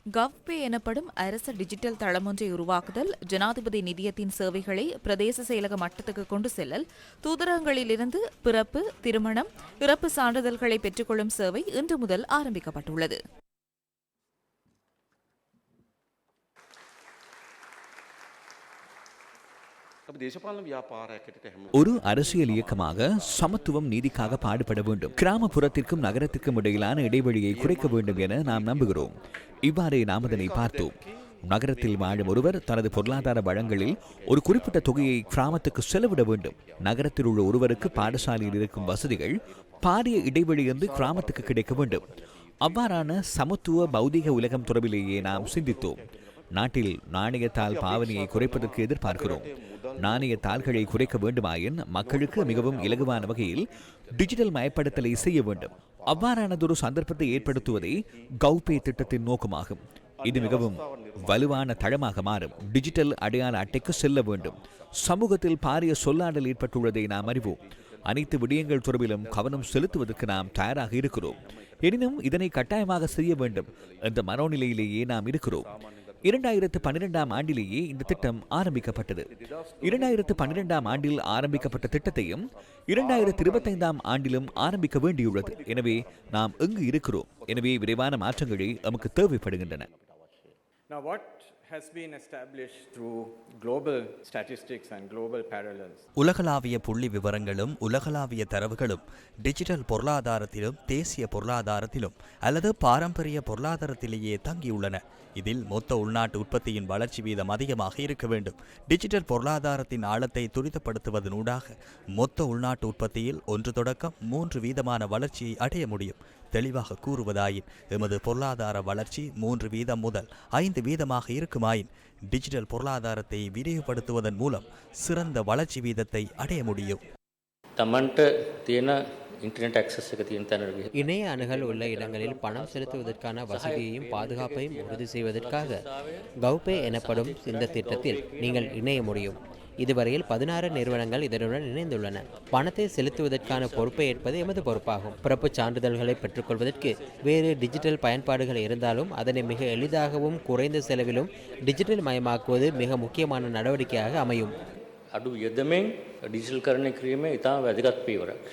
கவ்பே எனப்படும் அரச டிஜிட்டல் தளமொன்றை உருவாக்குதல், ஜனாதிபதி நிதியத்தின் சேவைகளை பிரதேச செயலக மட்டத்துக்கு கொண்டு செல்லல், தூதரகங்களிலிருந்து பிறப்பு, திருமணம், இறப்பு சான்றிதழ்களை பெற்றுக்கொள்ளும் சேவை இன்று முதல் ஆரம்பிக்கப்பட்டுள்ளது. ஒரு அரசியல் இயக்கமாக சமத்துவம் நீதிக்காக பாடுபட வேண்டும். கிராமப்புறத்திற்கும் நகரத்திற்கும் இடையிலான இடைவெளியை குறைக்க வேண்டும் என நாம் நம்புகிறோம். இவ்வாறே நாம் அதனை பார்த்தோம். நகரத்தில் வாழும் ஒருவர் தனது பொருளாதார வளங்களில் ஒரு குறிப்பிட்ட தொகையை கிராமத்துக்கு செலவிட வேண்டும். நகரத்தில் உள்ள ஒருவருக்கு பாடசாலையில் இருக்கும் வசதிகள் பாரிய இடைவெளியின்றி கிராமத்துக்கு கிடைக்க வேண்டும். அவ்வாறான சமத்துவ பௌதிக உலகம் தொடர்பிலேயே நாம் சிந்தித்தோம். நாட்டில் நாணயத்தால் பாவனையை குறைப்பதற்கு எதிர்பார்க்கிறோம். நாணய தாள்களை குறைக்க வேண்டுமாயின் மக்களுக்கு மிகவும் இலகுவான வகையில் டிஜிட்டல் மயப்படுத்தலை செய்ய வேண்டும். அவ்வாறானதொரு சந்தர்ப்பத்தை ஏற்படுத்துவதே கவ்பே திட்டத்தின் நோக்கமாகும். இது மிகவும் வலுவான தளமாக மாறும். டிஜிட்டல் அடையாள அட்டைக்கு செல்ல வேண்டும். சமூகத்தில் பாரிய சொல்லாடல் ஏற்பட்டுள்ளதை நாம் அறிவோம். அனைத்து விடயங்கள் தொடர்பிலும் கவனம் செலுத்துவதற்கு நாம் தயாராக இருக்கிறோம். எனினும் இதனை கட்டாயமாக செய்ய வேண்டும் என்ற மனோநிலையிலேயே நாம் இருக்கிறோம். 2012ஆம் ஆண்டிலேயே இந்த திட்டம் ஆரம்பிக்கப்பட்டது. 2012ஆம் ஆண்டில் ஆரம்பிக்கப்பட்ட திட்டத்தையும் 2025ஆம் ஆண்டிலும் ஆரம்பிக்க வேண்டியுள்ளது. எனவே நாம் எங்கு இருக்கிறோம்? எனவே விரைவான மாற்றங்களே நமக்கு தேவைப்படுகின்றன. உலகளாவிய புள்ளி விவரங்களும் உலகளாவிய தரவுகளும் டிஜிட்டல் பொருளாதாரத்திலும் தேசிய பொருளாதாரத்திலும் அல்லது பாரம்பரிய பொருளாதாரத்திலேயே தங்கியுள்ளன. இதில் மொத்த உள்நாட்டு உற்பத்தியின் வளர்ச்சி வீதம் அதிகமாக இருக்க வேண்டும். டிஜிட்டல் பொருளாதாரத்தின் ஆழத்தை துரிதப்படுத்துவதனூடாக மொத்த உள்நாட்டு உற்பத்தியில் 1 தொடக்கம் 3 வீதமான வளர்ச்சியை அடைய முடியும். தெளிவாக கூறுவதாயின் எமது பொருளாதார வளர்ச்சி 3 வீதம் முதல் 5 வீதமாக இருக்குமாயின் டிஜிட்டல் பொருளாதாரத்தை விரிவுபடுத்துவதன் மூலம் சிறந்த வளர்ச்சி வீதத்தை அடைய முடியும். இணைய அணுகல் உள்ள இடங்களில் பணம் செலுத்துவதற்கான வசதியையும் பாதுகாப்பையும் உறுதி செய்வதற்காக கவ்பே எனப்படும் இந்த திட்டத்தில் நீங்கள் இணைய முடியும். இதுவரையில் 16 நிறுவனங்கள் இதனுடன் இணைந்துள்ளன. பணத்தை செலுத்துவதற்கான பொறுப்பை ஏற்பது எமது பொறுப்பாகும். பிறப்புச் சான்றிதழ்களை பெற்றுக்கொள்வதற்கு வேறு டிஜிட்டல் பயன்பாடுகள் இருந்தாலும் அதனை மிக எளிதாகவும் குறைந்த செலவிலும் டிஜிட்டல் மயமாக்குவது மிக முக்கியமான நடவடிக்கையாக அமையும். අඩු යෙදමෙන් ඩිජිටල් කරණය කිරීමේ ඉතාම වැදගත් පියවරක්.